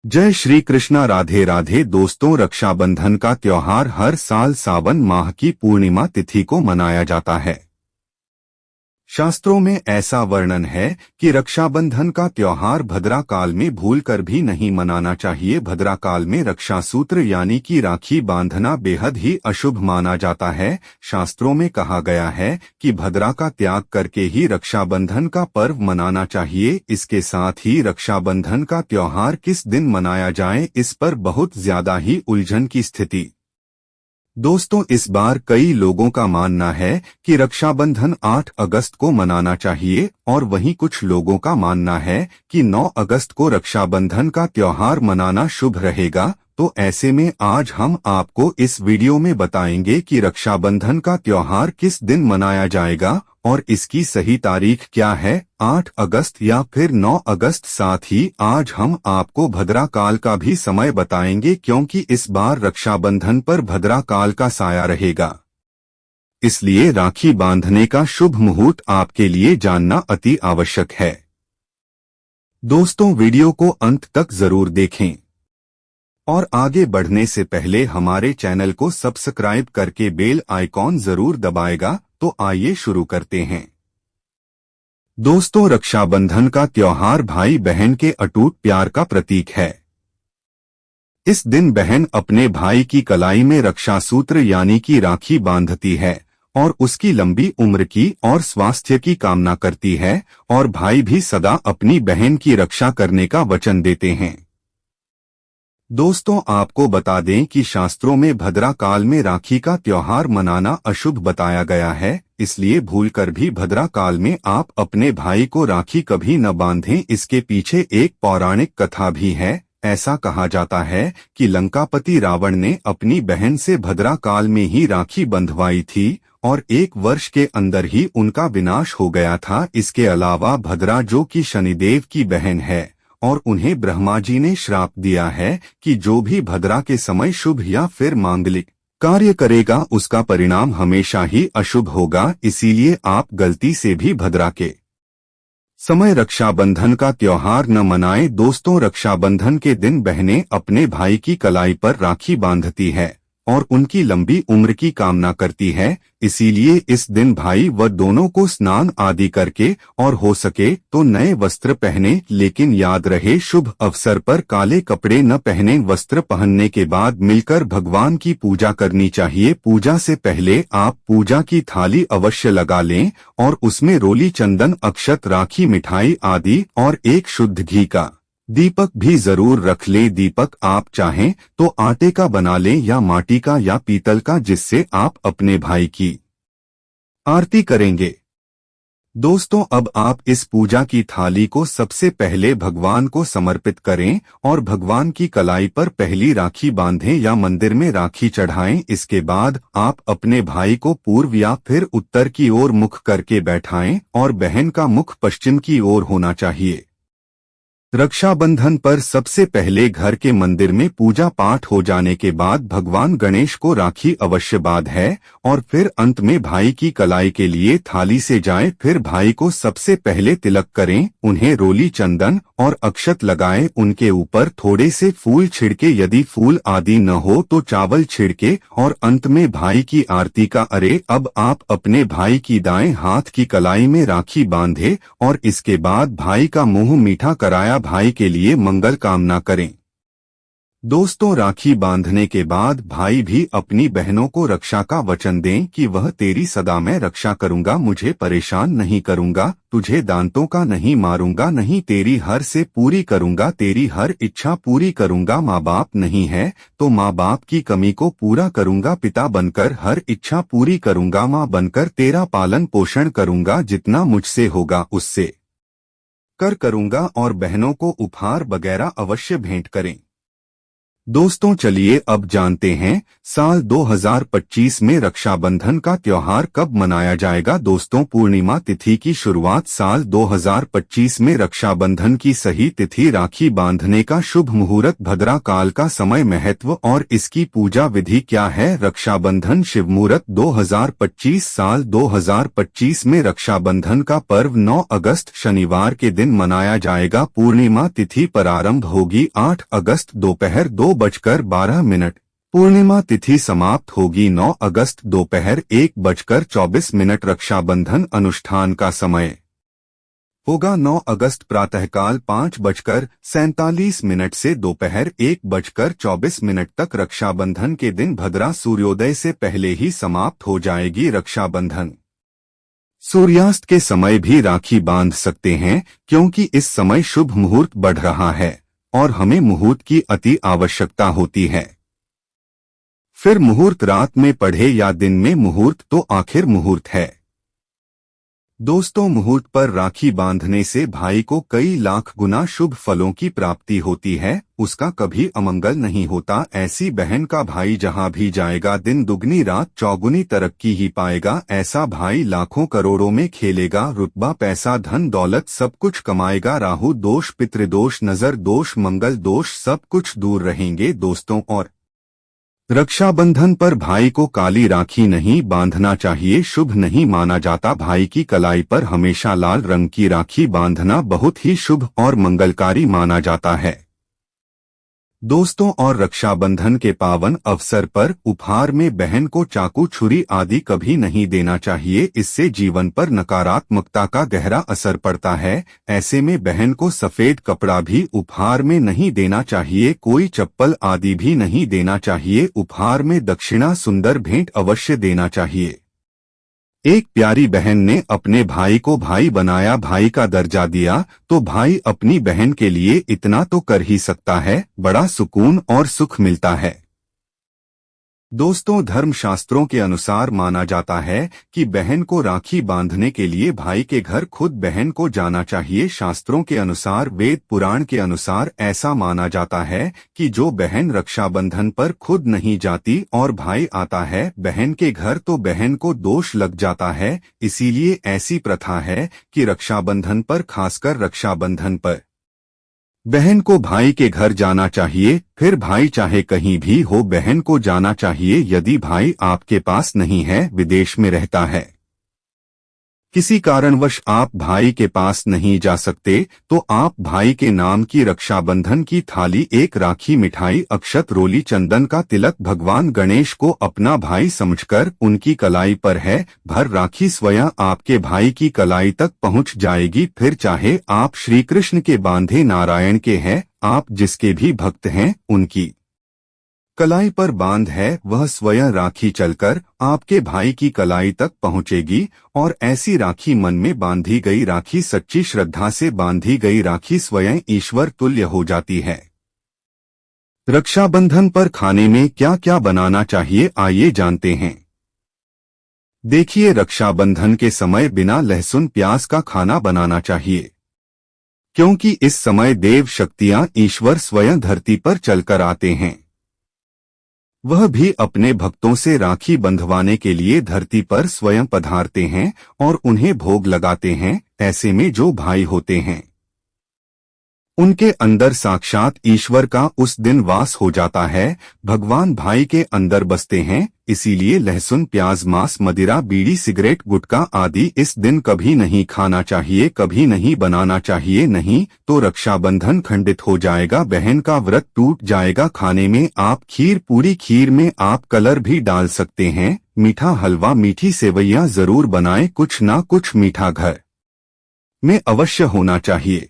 जय श्री कृष्णा। राधे राधे दोस्तों, रक्षाबंधन का त्योहार हर साल सावन माह की पूर्णिमा तिथि को मनाया जाता है। शास्त्रों में ऐसा वर्णन है कि रक्षाबंधन का त्योहार भद्रा काल में भूलकर भी नहीं मनाना चाहिए। भद्रा काल में रक्षा सूत्र यानी कि राखी बांधना बेहद ही अशुभ माना जाता है। शास्त्रों में कहा गया है कि भद्रा का त्याग करके ही रक्षाबंधन का पर्व मनाना चाहिए। इसके साथ ही रक्षाबंधन का त्योहार किस दिन मनाया जाए, इस पर बहुत ज्यादा ही उलझन की स्थिति। दोस्तों, इस बार कई लोगों का मानना है कि रक्षाबंधन 8 अगस्त को मनाना चाहिए और वहीं कुछ लोगों का मानना है कि 9 अगस्त को रक्षाबंधन का त्योहार मनाना शुभ रहेगा। तो ऐसे में आज हम आपको इस वीडियो में बताएंगे कि रक्षाबंधन का त्योहार किस दिन मनाया जाएगा और इसकी सही तारीख क्या है, 8 अगस्त या फिर 9 अगस्त। साथ ही आज हम आपको भद्रा काल का भी समय बताएंगे, क्योंकि इस बार रक्षाबंधन पर भद्रा काल का साया रहेगा। इसलिए राखी बांधने का शुभ मुहूर्त आपके लिए जानना अति आवश्यक है। दोस्तों, वीडियो को अंत तक जरूर देखें और आगे बढ़ने से पहले हमारे चैनल को सब्सक्राइब करके बेल आइकॉन जरूर दबाएगा। तो आइए शुरू करते हैं। दोस्तों, रक्षाबंधन का त्योहार भाई बहन के अटूट प्यार का प्रतीक है। इस दिन बहन अपने भाई की कलाई में रक्षा सूत्र यानी कि राखी बांधती है और उसकी लंबी उम्र की और स्वास्थ्य की कामना करती है, और भाई भी सदा अपनी बहन की रक्षा करने का वचन देते हैं। दोस्तों, आपको बता दें कि शास्त्रों में भद्रा काल में राखी का त्योहार मनाना अशुभ बताया गया है। इसलिए भूलकर भी भद्रा काल में आप अपने भाई को राखी कभी न बांधें। इसके पीछे एक पौराणिक कथा भी है। ऐसा कहा जाता है कि लंकापति रावण ने अपनी बहन से भद्रा काल में ही राखी बंधवाई थी और 1 वर्ष के अंदर ही उनका विनाश हो गया था। इसके अलावा भद्रा, जो कि शनिदेव की बहन है, और उन्हें ब्रह्मा जी ने श्राप दिया है कि जो भी भद्रा के समय शुभ या फिर मांगलिक कार्य करेगा उसका परिणाम हमेशा ही अशुभ होगा। इसीलिए आप गलती से भी भद्रा के समय रक्षाबंधन का त्योहार न मनाएं। दोस्तों, रक्षाबंधन के दिन बहनें अपने भाई की कलाई पर राखी बांधती है और उनकी लंबी उम्र की कामना करती है। इसीलिए इस दिन भाई व दोनों को स्नान आदि करके और हो सके तो नए वस्त्र पहने, लेकिन याद रहे शुभ अवसर पर काले कपड़े न पहने। वस्त्र पहनने के बाद मिलकर भगवान की पूजा करनी चाहिए। पूजा से पहले आप पूजा की थाली अवश्य लगा लें और उसमें रोली, चंदन, अक्षत, राखी, मिठाई आदि और एक शुद्ध घी का दीपक भी जरूर रख लें। दीपक आप चाहें तो आटे का बना लें या माटी का या पीतल का, जिससे आप अपने भाई की आरती करेंगे। दोस्तों, अब आप इस पूजा की थाली को सबसे पहले भगवान को समर्पित करें और भगवान की कलाई पर पहली राखी बांधें या मंदिर में राखी चढ़ाएं। इसके बाद आप अपने भाई को पूर्व या फिर उत्तर की ओर मुख करके बैठाएं और बहन का मुख पश्चिम की ओर होना चाहिए। रक्षाबंधन पर सबसे पहले घर के मंदिर में पूजा पाठ हो जाने के बाद भगवान गणेश को राखी अवश्य बांधे और फिर अंत में भाई की कलाई के लिए थाली से जाएं। फिर भाई को सबसे पहले तिलक करें, उन्हें रोली, चंदन और अक्षत लगाएं, उनके ऊपर थोड़े से फूल छिड़के, यदि फूल आदि न हो तो चावल छिड़के, और अंत में भाई की आरती का। अब आप अपने भाई की दाएं हाथ की कलाई में राखी बांधे और इसके बाद भाई का मुंह मीठा कराया भाई के लिए मंगल कामना करें। दोस्तों, राखी बांधने के बाद भाई भी अपनी बहनों को रक्षा का वचन दें कि वह तेरी सदा मैं रक्षा करूंगा, मुझे परेशान नहीं करूंगा, तुझे दांतों का नहीं मारूंगा, नहीं तेरी हर से पूरी करूंगा, तेरी हर इच्छा पूरी करूंगा। माँ बाप नहीं है तो माँ बाप की कमी को पूरा करूंगा, पिता बनकर हर इच्छा पूरी करूंगा, माँ बनकर तेरा पालन पोषण करूंगा, जितना मुझसे होगा उससे करूंगा। और बहनों को उपहार वगैरह अवश्य भेंट करें। दोस्तों चलिए अब जानते हैं साल 2025 में रक्षाबंधन का त्योहार कब मनाया जाएगा। दोस्तों पूर्णिमा तिथि की शुरुआत साल 2025 में रक्षाबंधन की सही तिथि, राखी बांधने का शुभ मुहूर्त, भद्रा काल का समय, महत्व और इसकी पूजा विधि क्या है। रक्षाबंधन शिव मुहूर्त 2025 साल 2025 में रक्षाबंधन का पर्व 9 अगस्त शनिवार के दिन मनाया जाएगा। पूर्णिमा तिथि प्रारंभ होगी 8 अगस्त दोपहर 2:12। पूर्णिमा तिथि समाप्त होगी 9 अगस्त दोपहर 1:24। रक्षाबंधन अनुष्ठान का समय होगा 9 अगस्त प्रातःकाल 5:47 से दोपहर 1:24 तक। रक्षाबंधन के दिन भद्रा सूर्योदय से पहले ही समाप्त हो जाएगी। रक्षाबंधन सूर्यास्त के समय भी राखी बांध सकते हैं, क्योंकि इस समय शुभ मुहूर्त बढ़ रहा है और हमें मुहूर्त की अति आवश्यकता होती है। फिर मुहूर्त रात में पढ़े या दिन में मुहूर्त तो आखिर मुहूर्त है। दोस्तों मुहूर्त पर राखी बांधने से भाई को कई लाख गुना शुभ फलों की प्राप्ति होती है, उसका कभी अमंगल नहीं होता। ऐसी बहन का भाई जहां भी जाएगा दिन दुगनी रात चौगुनी तरक्की ही पाएगा। ऐसा भाई लाखों करोड़ों में खेलेगा, रुतबा पैसा धन दौलत सब कुछ कमाएगा। राहु दोष, पितृदोष, नजर दोष, मंगल दोष सब कुछ दूर रहेंगे। दोस्तों और रक्षाबंधन पर भाई को काली राखी नहीं बांधना चाहिए, शुभ नहीं माना जाता। भाई की कलाई पर हमेशा लाल रंग की राखी बांधना बहुत ही शुभ और मंगलकारी माना जाता है। दोस्तों और रक्षाबंधन के पावन अवसर पर उपहार में बहन को चाकू, छुरी आदि कभी नहीं देना चाहिए, इससे जीवन पर नकारात्मकता का गहरा असर पड़ता है। ऐसे में बहन को सफेद कपड़ा भी उपहार में नहीं देना चाहिए, कोई चप्पल आदि भी नहीं देना चाहिए। उपहार में दक्षिणा, सुंदर भेंट अवश्य देना चाहिए। एक प्यारी बहन ने अपने भाई को भाई बनाया, भाई का दर्जा दिया, तो भाई अपनी बहन के लिए इतना तो कर ही सकता है, बड़ा सुकून और सुख मिलता है। दोस्तों धर्मशास्त्रों के अनुसार माना जाता है कि बहन को राखी बांधने के लिए भाई के घर खुद बहन को जाना चाहिए। शास्त्रों के अनुसार, वेद पुराण के अनुसार ऐसा माना जाता है कि जो बहन रक्षाबंधन पर खुद नहीं जाती और भाई आता है बहन के घर, तो बहन को दोष लग जाता है। इसीलिए ऐसी प्रथा है कि रक्षाबंधन पर, खासकर रक्षाबंधन पर बहन को भाई के घर जाना चाहिए। फिर भाई चाहे कहीं भी हो, बहन को जाना चाहिए। यदि भाई आपके पास नहीं है, विदेश में रहता है, किसी कारणवश आप भाई के पास नहीं जा सकते, तो आप भाई के नाम की रक्षाबंधन की थाली, एक राखी, मिठाई, अक्षत, रोली, चंदन का तिलक, भगवान गणेश को अपना भाई समझकर उनकी कलाई पर है भर राखी स्वयं आपके भाई की कलाई तक पहुंच जाएगी। फिर चाहे आप श्री कृष्ण के बांधे नारायण के हैं, आप जिसके भी भक्त हैं, उनकी कलाई पर बांध है, वह स्वयं राखी चलकर आपके भाई की कलाई तक पहुंचेगी। और ऐसी राखी, मन में बांधी गई राखी, सच्ची श्रद्धा से बांधी गई राखी स्वयं ईश्वर तुल्य हो जाती है। रक्षाबंधन पर खाने में क्या क्या बनाना चाहिए, आइए जानते हैं। देखिए रक्षाबंधन के समय बिना लहसुन प्याज का खाना बनाना चाहिए, क्योंकि इस समय देव शक्तियां, ईश्वर स्वयं धरती पर चलकर आते हैं। वह भी अपने भक्तों से राखी बंधवाने के लिए धरती पर स्वयं पधारते हैं और उन्हें भोग लगाते हैं। ऐसे में जो भाई होते हैं, उनके अंदर साक्षात ईश्वर का उस दिन वास हो जाता है। भगवान भाई के अंदर बसते हैं। इसीलिए लहसुन, प्याज, मांस, मदिरा, बीड़ी, सिगरेट, गुटखा आदि इस दिन कभी नहीं खाना चाहिए, कभी नहीं बनाना चाहिए। नहीं तो रक्षाबंधन खंडित हो जाएगा, बहन का व्रत टूट जाएगा। खाने में आप खीर, पूरी, खीर में आप कलर भी डाल सकते हैं। मीठा हलवा, मीठी सेवइयां जरूर बनाएं, कुछ ना कुछ मीठा घर में अवश्य होना चाहिए,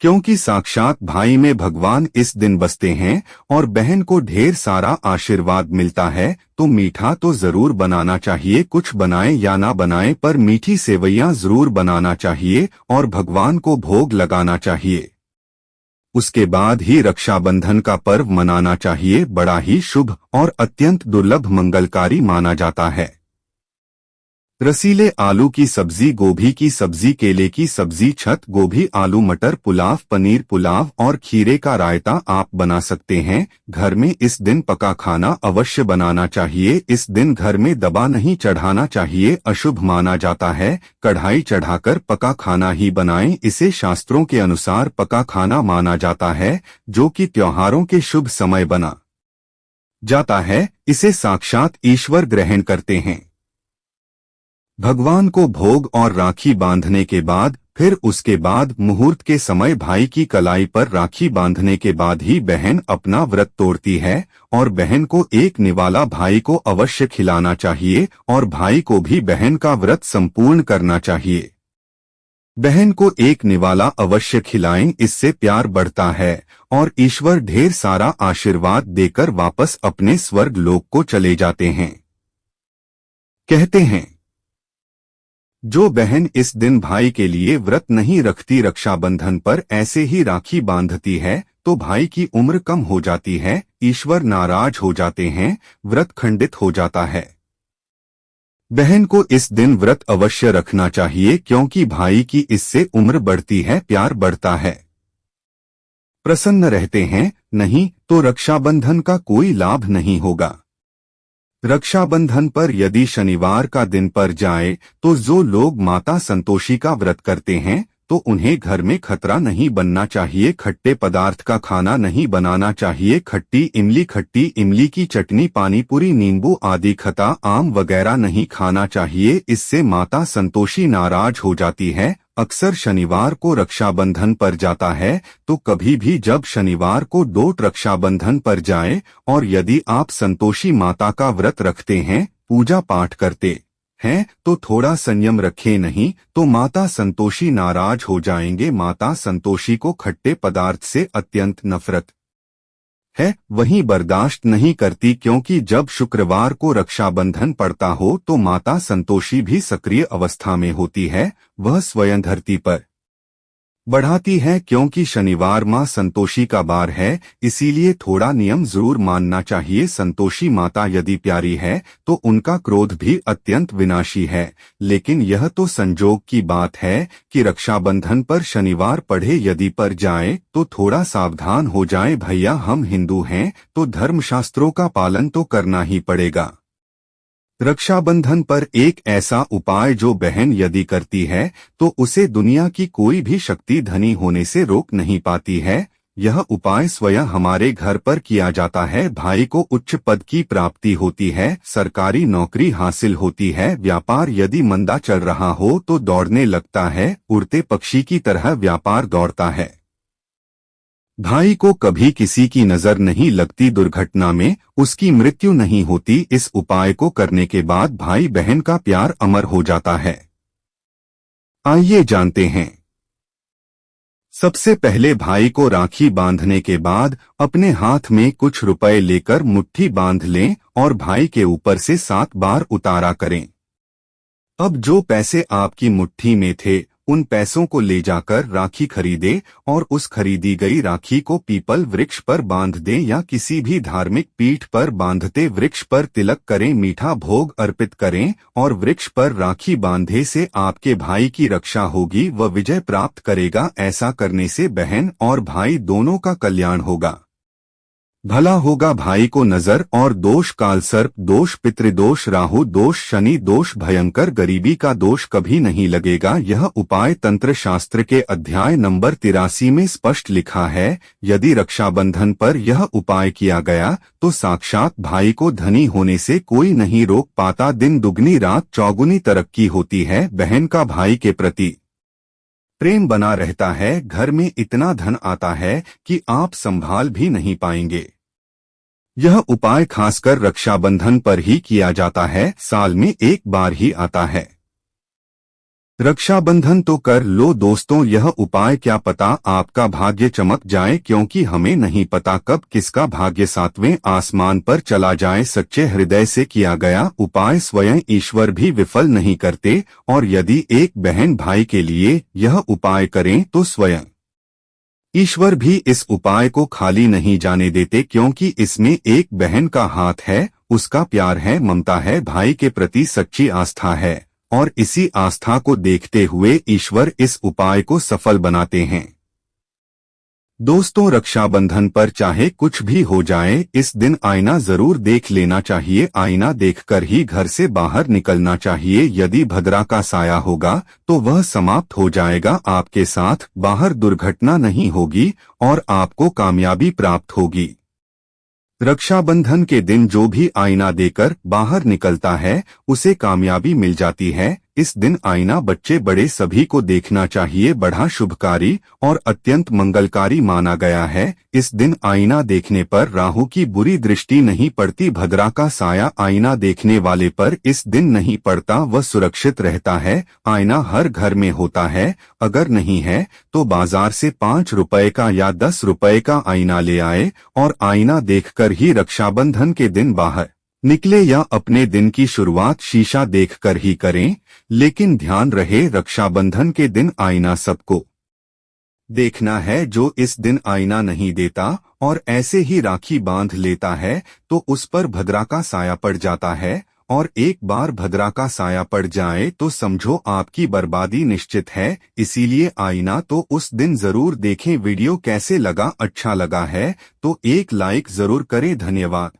क्योंकि साक्षात भाई में भगवान इस दिन बसते हैं और बहन को ढेर सारा आशीर्वाद मिलता है। तो मीठा तो जरूर बनाना चाहिए, कुछ बनाएं या ना बनाएं, पर मीठी सेवइयां जरूर बनाना चाहिए और भगवान को भोग लगाना चाहिए। उसके बाद ही रक्षाबंधन का पर्व मनाना चाहिए। बड़ा ही शुभ और अत्यंत दुर्लभ मंगलकारी माना जाता है। रसीले आलू की सब्जी, गोभी की सब्जी, केले की सब्जी, छत गोभी, आलू मटर पुलाव, पनीर पुलाव और खीरे का रायता आप बना सकते हैं। घर में इस दिन पका खाना अवश्य बनाना चाहिए। इस दिन घर में दबा नहीं चढ़ाना चाहिए, अशुभ माना जाता है। कढ़ाई चढ़ाकर पका खाना ही बनाएं, इसे शास्त्रों के अनुसार पका खाना माना जाता है, जो कि त्योहारों के शुभ समय बना जाता है। इसे साक्षात ईश्वर ग्रहण करते हैं। भगवान को भोग और राखी बांधने के बाद फिर उसके बाद मुहूर्त के समय भाई की कलाई पर राखी बांधने के बाद ही बहन अपना व्रत तोड़ती है और बहन को एक निवाला भाई को अवश्य खिलाना चाहिए और भाई को भी बहन का व्रत संपूर्ण करना चाहिए। बहन को एक निवाला अवश्य खिलाएं, इससे प्यार बढ़ता है और ईश्वर ढेर सारा आशीर्वाद देकर वापस अपने स्वर्ग लोक को चले जाते हैं। कहते हैं जो बहन इस दिन भाई के लिए व्रत नहीं रखती, रक्षाबंधन पर ऐसे ही राखी बांधती है, तो भाई की उम्र कम हो जाती है, ईश्वर नाराज हो जाते हैं, व्रत खंडित हो जाता है। बहन को इस दिन व्रत अवश्य रखना चाहिए क्योंकि भाई की इससे उम्र बढ़ती है, प्यार बढ़ता है, प्रसन्न रहते हैं, नहीं तो रक्षाबंधन का कोई लाभ नहीं होगा। रक्षाबंधन पर यदि शनिवार का दिन पर जाए तो जो लोग माता संतोषी का व्रत करते हैं तो उन्हें घर में खतरा नहीं बनना चाहिए, खट्टे पदार्थ का खाना नहीं बनाना चाहिए, खट्टी इमली की चटनी, पानी पूरी, नींबू आदि खटा आम वगैरह नहीं खाना चाहिए, इससे माता संतोषी नाराज हो जाती है। अक्सर शनिवार को रक्षाबंधन पर जाता है तो कभी भी जब शनिवार को डोट रक्षाबंधन पर जाए और यदि आप संतोषी माता का व्रत रखते हैं, पूजा पाठ करते हैं तो थोड़ा संयम रखें, नहीं तो माता संतोषी नाराज हो जाएंगे। माता संतोषी को खट्टे पदार्थ से अत्यंत नफरत है, वहीं बर्दाश्त नहीं करती क्योंकि जब शुक्रवार को रक्षाबंधन पड़ता हो तो माता संतोषी भी सक्रिय अवस्था में होती है, वह स्वयं धरती पर बढ़ाती है क्योंकि शनिवार मां संतोषी का बार है, इसीलिए थोड़ा नियम जरूर मानना चाहिए। संतोषी माता यदि प्यारी है तो उनका क्रोध भी अत्यंत विनाशी है, लेकिन यह तो संजोग की बात है कि रक्षाबंधन पर शनिवार पढ़े यदि पर जाए तो थोड़ा सावधान हो जाए। भैया हम हिंदू हैं तो धर्मशास्त्रों का पालन तो करना ही पड़ेगा। रक्षाबंधन पर एक ऐसा उपाय जो बहन यदि करती है तो उसे दुनिया की कोई भी शक्ति धनी होने से रोक नहीं पाती है। यह उपाय स्वयं हमारे घर पर किया जाता है। भाई को उच्च पद की प्राप्ति होती है, सरकारी नौकरी हासिल होती है, व्यापार यदि मंदा चल रहा हो तो दौड़ने लगता है, उड़ते पक्षी की तरह व्यापार दौड़ता है। भाई को कभी किसी की नजर नहीं लगती, दुर्घटना में उसकी मृत्यु नहीं होती। इस उपाय को करने के बाद भाई बहन का प्यार अमर हो जाता है। आइए जानते हैं। सबसे पहले भाई को राखी बांधने के बाद अपने हाथ में कुछ रुपए लेकर मुट्ठी बांध लें और भाई के ऊपर से 7 बार उतारा करें। अब जो पैसे आपकी मुट्ठी में थे उन पैसों को ले जाकर राखी खरीदे और उस खरीदी गई राखी को पीपल वृक्ष पर बांध दें या किसी भी धार्मिक पीठ पर बांधते वृक्ष पर तिलक करें, मीठा भोग अर्पित करें और वृक्ष पर राखी बांधे से आपके भाई की रक्षा होगी, वह विजय प्राप्त करेगा। ऐसा करने से बहन और भाई दोनों का कल्याण होगा, भला होगा। भाई को नजर और दोष, कालसर्प दोष, पितृदोष, राहु दोष, शनि दोष, भयंकर गरीबी का दोष कभी नहीं लगेगा। यह उपाय तंत्र शास्त्र के अध्याय नंबर 83 में स्पष्ट लिखा है। यदि रक्षाबंधन पर यह उपाय किया गया तो साक्षात भाई को धनी होने से कोई नहीं रोक पाता। दिन दुगनी रात चौगुनी तरक्की होती है। बहन का भाई के प्रति प्रेम बना रहता है, घर में इतना धन आता है कि आप संभाल भी नहीं पाएंगे। यह उपाय खासकर रक्षाबंधन पर ही किया जाता है, साल में एक बार ही आता है। रक्षाबंधन तो कर लो दोस्तों यह उपाय, क्या पता आपका भाग्य चमक जाए, क्योंकि हमें नहीं पता कब किसका भाग्य 7वें आसमान पर चला जाए। सच्चे हृदय से किया गया उपाय स्वयं ईश्वर भी विफल नहीं करते, और यदि एक बहन भाई के लिए यह उपाय करें तो स्वयं ईश्वर भी इस उपाय को खाली नहीं जाने देते, क्योंकि इसमें एक बहन का हाथ है, उसका प्यार है, ममता है, भाई के प्रति सच्ची आस्था है। और इसी आस्था को देखते हुए ईश्वर इस उपाय को सफल बनाते हैं। दोस्तों, रक्षाबंधन पर चाहे कुछ भी हो जाए, इस दिन आईना जरूर देख लेना चाहिए। आईना देखकर ही घर से बाहर निकलना चाहिए। यदि भद्रा का साया होगा तो वह समाप्त हो जाएगा। आपके साथ बाहर दुर्घटना नहीं होगी और आपको कामयाबी प्राप्त होगी। रक्षाबंधन के दिन जो भी आईना देकर बाहर निकलता है उसे कामयाबी मिल जाती है। इस दिन आईना बच्चे बड़े सभी को देखना चाहिए। बड़ा शुभकारी और अत्यंत मंगलकारी माना गया है। इस दिन आईना देखने पर राहु की बुरी दृष्टि नहीं पड़ती। भद्रा का साया आईना देखने वाले पर इस दिन नहीं पड़ता, वह सुरक्षित रहता है। आईना हर घर में होता है। अगर नहीं है तो बाजार से 5 रुपए का या 10 रुपए का आईना ले आए और आईना देखकर ही रक्षाबंधन के दिन बाहर निकले या अपने दिन की शुरुआत शीशा देखकर ही करें। लेकिन ध्यान रहे, रक्षाबंधन के दिन आईना सबको देखना है। जो इस दिन आईना नहीं देता और ऐसे ही राखी बांध लेता है तो उस पर भद्रा का साया पड़ जाता है। और एक बार भद्रा का साया पड़ जाए तो समझो आपकी बर्बादी निश्चित है। इसीलिए आईना तो उस दिन जरूर देखें। वीडियो कैसे लगा? अच्छा लगा है तो एक लाइक जरूर करें। धन्यवाद।